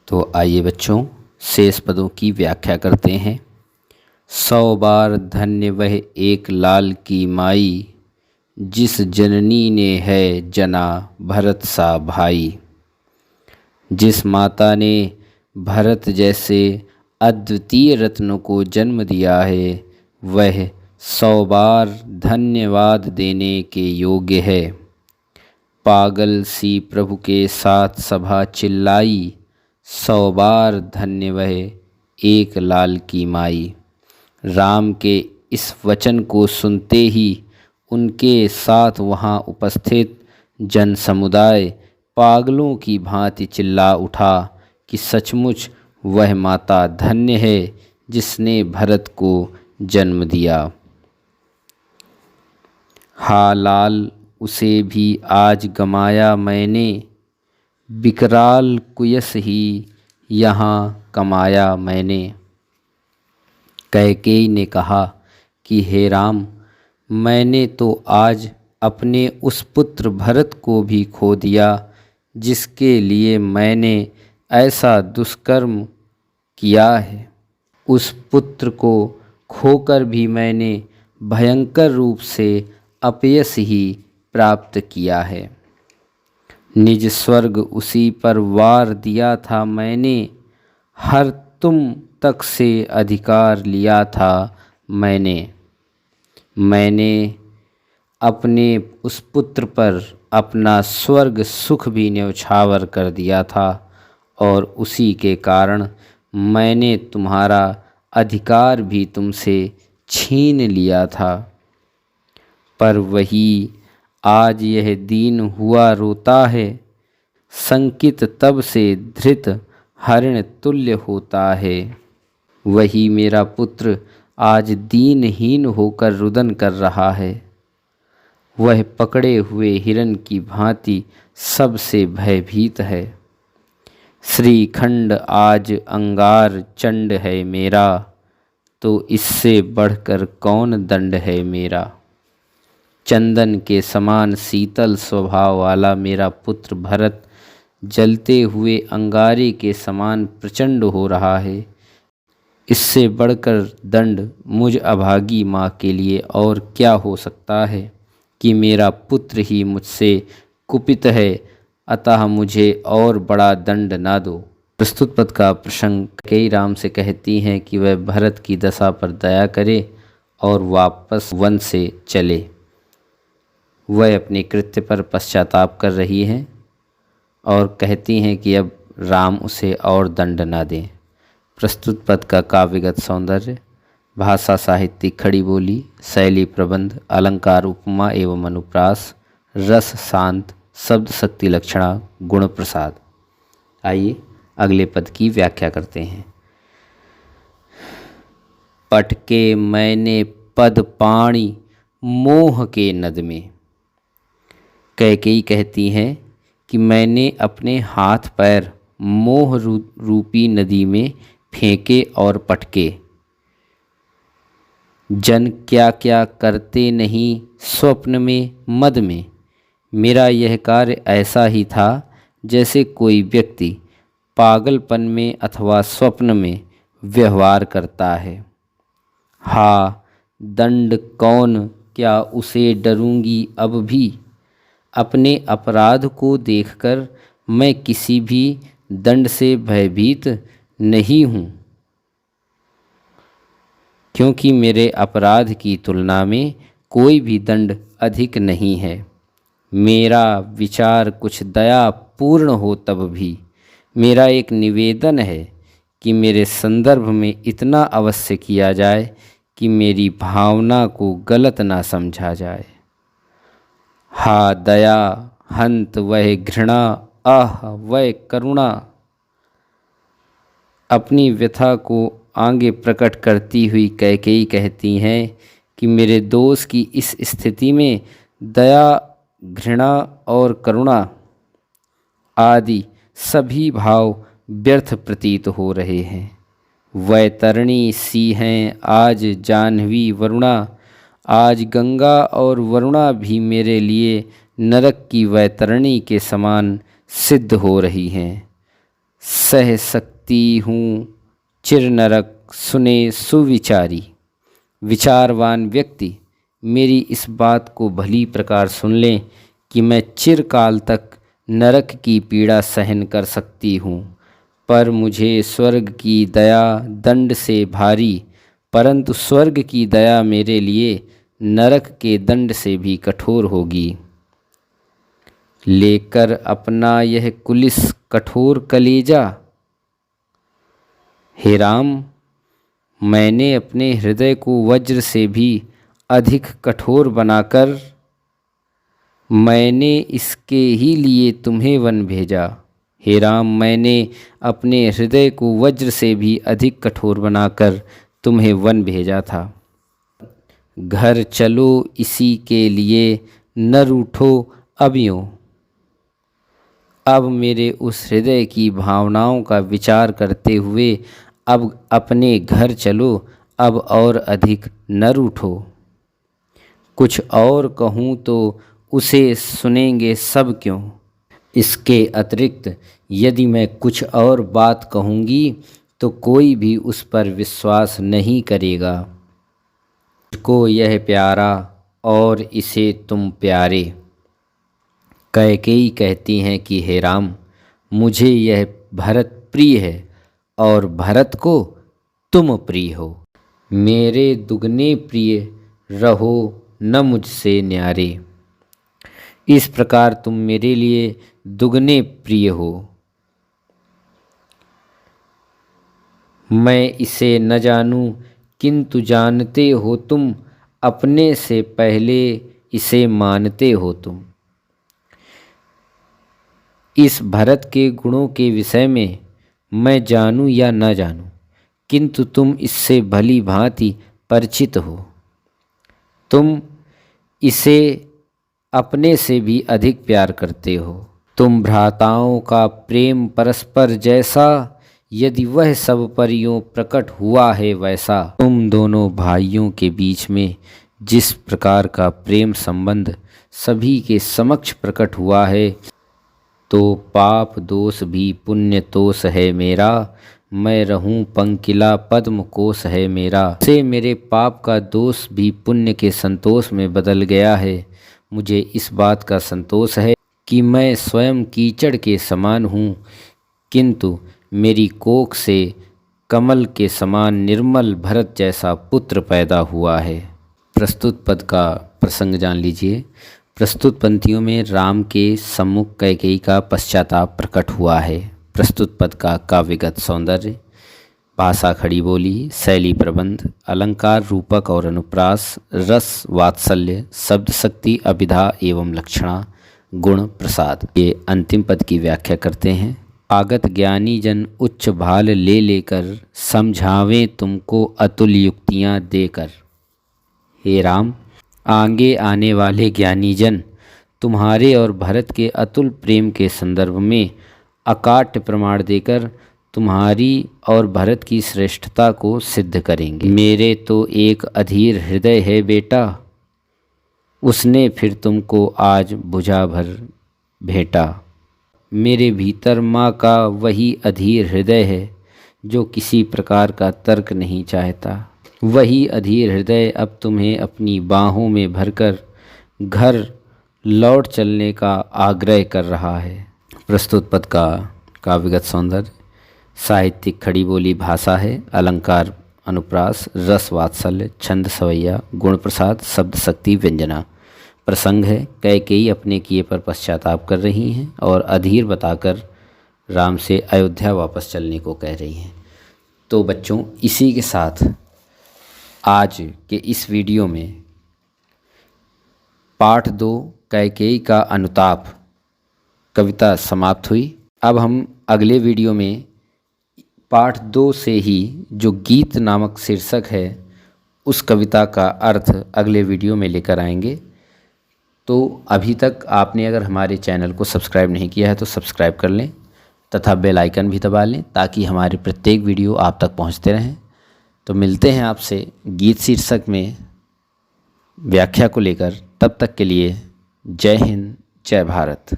तो आइए बच्चों, शेष पदों की व्याख्या करते हैं। 100 बार धन्य वह एक लाल की माई, जिस जननी ने है जना भरत सा भाई। जिस माता ने भरत जैसे अद्वितीय रत्न को जन्म दिया है, वह 100 बार धन्यवाद देने के योग्य है। पागल सी प्रभु के साथ सभा चिल्लाई, 100 बार धन्य वह एक लाल की माई। राम के इस वचन को सुनते ही उनके साथ वहाँ उपस्थित जन समुदाय पागलों की भांति चिल्ला उठा कि सचमुच वह माता धन्य है जिसने भरत को जन्म दिया। हा लाल उसे भी आज गमाया मैंने, विकराल कुयस ही यहाँ कमाया मैंने। कैकेयी ने कहा कि हे राम, मैंने तो आज अपने उस पुत्र भरत को भी खो दिया जिसके लिए मैंने ऐसा दुष्कर्म किया है। उस पुत्र को खोकर भी मैंने भयंकर रूप से अपयश ही प्राप्त किया है। निज स्वर्ग उसी पर वार दिया था मैंने, हर तुम तक से अधिकार लिया था मैंने अपने उस पुत्र पर अपना स्वर्ग सुख भी न्यौछावर कर दिया था और उसी के कारण मैंने तुम्हारा अधिकार भी तुमसे छीन लिया था। पर वही आज यह दीन हुआ रोता है, संकित तब से धृत हरिण तुल्य होता है। वही मेरा पुत्र आज दीनहीन होकर रुदन कर रहा है। वह पकड़े हुए हिरन की भांति सबसे भयभीत है। श्रीखंड आज अंगार चंड है मेरा, तो इससे बढ़कर कौन दंड है मेरा। चंदन के समान शीतल स्वभाव वाला मेरा पुत्र भरत जलते हुए अंगारे के समान प्रचंड हो रहा है। इससे बढ़कर दंड मुझ अभागी माँ के लिए और क्या हो सकता है कि मेरा पुत्र ही मुझसे कुपित है, अतः मुझे और बड़ा दंड ना दो। प्रस्तुत पद का प्रसंग कैकेयी राम से कहती हैं कि वह भरत की दशा पर दया करे और वापस वन से चले। वह अपने कृत्य पर पश्चाताप कर रही हैं और कहती हैं कि अब राम उसे और दंड ना दें। प्रस्तुत पद का काव्यगत सौंदर्य, भाषा साहित्य खड़ी बोली, शैली प्रबंध, अलंकार उपमा एवं अनुप्रास, रस शांत, शब्द शक्ति लक्षणा, गुण प्रसाद। आइए अगले पद की व्याख्या करते हैं। पटके मैंने पद पाणी मोह के नद में। कैकेयी कहती हैं कि मैंने अपने हाथ पैर मोह रूपी नदी में फेंके और पटके। जन क्या क्या करते नहीं स्वप्न में मद में। मेरा यह कार्य ऐसा ही था जैसे कोई व्यक्ति पागलपन में अथवा स्वप्न में व्यवहार करता है। हा दंड कौन, क्या उसे डरूंगी अब भी। अपने अपराध को देखकर मैं किसी भी दंड से भयभीत नहीं हूँ, क्योंकि मेरे अपराध की तुलना में कोई भी दंड अधिक नहीं है। मेरा विचार कुछ दया पूर्ण हो तब भी मेरा एक निवेदन है कि मेरे संदर्भ में इतना अवश्य किया जाए कि मेरी भावना को गलत ना समझा जाए। हा दया हंत वह घृणा, आह वह करुणा। अपनी व्यथा को आगे प्रकट करती हुई कैकेयी कहती हैं कि मेरे दोस्त की इस स्थिति में दया, घृणा और करुणा आदि सभी भाव व्यर्थ प्रतीत हो रहे हैं। वैतरणी सी हैं आज जाह्नवी वरुणा। आज गंगा और वरुणा भी मेरे लिए नरक की वैतरणी के समान सिद्ध हो रही हैं। सह सकती हूँ चिर नरक सुने सुविचारी। विचारवान व्यक्ति मेरी इस बात को भली प्रकार सुन लें कि मैं चिरकाल तक नरक की पीड़ा सहन कर सकती हूँ, पर मुझे स्वर्ग की दया दंड से भारी, परंतु स्वर्ग की दया मेरे लिए नरक के दंड से भी कठोर होगी। लेकर अपना यह कुलिस कठोर कलेजा, हे राम, मैंने अपने हृदय को वज्र से भी अधिक कठोर बनाकर मैंने इसके ही लिए तुम्हें वन भेजा। हे राम, मैंने अपने हृदय को वज्र से भी अधिक कठोर बनाकर तुम्हें वन भेजा था। घर चलो इसी के लिए न रूठो अब यूँ। अब मेरे उस हृदय की भावनाओं का विचार करते हुए अब अपने घर चलो, अब और अधिक न रूठो। कुछ और कहूँ तो उसे सुनेंगे सब क्यों। इसके अतिरिक्त यदि मैं कुछ और बात कहूँगी तो कोई भी उस पर विश्वास नहीं करेगा। मुझको यह प्यारा और इसे तुम प्यारे। कैकेयी कहती हैं कि हे राम, मुझे यह भरत प्रिय है और भरत को तुम प्रिय हो। मेरे दुगने प्रिय रहो न मुझसे न्यारे। इस प्रकार तुम मेरे लिए दुगने प्रिय हो। मैं इसे न जानूं किंतु जानते हो तुम, अपने से पहले इसे मानते हो तुम। इस भरत के गुणों के विषय में मैं जानूं या न जानूं, किंतु तुम इससे भली भांति परिचित हो। तुम इसे अपने से भी अधिक प्यार करते हो। तुम भ्राताओं का प्रेम परस्पर जैसा, यदि वह सब पर यूं प्रकट हुआ है वैसा। तुम दोनों भाइयों के बीच में जिस प्रकार का प्रेम संबंध सभी के समक्ष प्रकट हुआ है, तो पाप दोष भी पुण्य तोष है मेरा। मैं रहूं पंकिला पद्म कोश है मेरा। से मेरे पाप का दोष भी पुण्य के संतोष में बदल गया है। मुझे इस बात का संतोष है कि मैं स्वयं कीचड़ के समान हूँ, किंतु मेरी कोख से कमल के समान निर्मल भरत जैसा पुत्र पैदा हुआ है। प्रस्तुत पद का प्रसंग जान लीजिए। प्रस्तुत पंक्तियों में राम के सम्मुख कैकेयी का पश्चाताप प्रकट हुआ है। प्रस्तुत पद का काव्यगत सौंदर्य, भाषा खड़ी बोली, शैली प्रबंध, अलंकार, रूपक और अनुप्रास, रस वात्सल्य, शब्द शक्ति, अभिधा एवं लक्षणा, गुण प्रसाद। ये अंतिम पद की व्याख्या करते हैं। आगत ज्ञानी जन उच्च भाल ले लेकर, समझावें तुमको अतुल युक्तियाँ देकर। हे राम, आगे आने वाले ज्ञानी जन तुम्हारे और भरत के अतुल प्रेम के संदर्भ में अकाट्य प्रमाण देकर तुम्हारी और भरत की श्रेष्ठता को सिद्ध करेंगे। मेरे तो एक अधीर हृदय है बेटा, उसने फिर तुमको आज भुजा भर भेंटा। मेरे भीतर माँ का वही अधीर हृदय है जो किसी प्रकार का तर्क नहीं चाहता। वही अधीर हृदय अब तुम्हें अपनी बाहों में भरकर घर लौट चलने का आग्रह कर रहा है। प्रस्तुत पद का काव्यगत सौंदर्य, साहित्यिक खड़ी बोली भाषा है, अलंकार अनुप्रास, रस वात्सल्य, छंद सवैया, गुण प्रसाद, शब्द शक्ति, व्यंजना। प्रसंग है कैकेयी अपने किए पर पश्चाताप कर रही हैं और अधीर बताकर राम से अयोध्या वापस चलने को कह रही हैं। तो बच्चों, इसी के साथ आज के इस वीडियो में पाठ 2 कैकेयी का अनुताप कविता समाप्त हुई। अब हम अगले वीडियो में पाठ 2 से ही जो गीत नामक शीर्षक है उस कविता का अर्थ अगले वीडियो में लेकर आएंगे। तो अभी तक आपने अगर हमारे चैनल को सब्सक्राइब नहीं किया है तो सब्सक्राइब कर लें तथा बेल आइकन भी दबा लें ताकि हमारे प्रत्येक वीडियो आप तक पहुंचते रहें। तो मिलते हैं आपसे गीत शीर्षक में व्याख्या को लेकर। तब तक के लिए जय हिंद, जय भारत।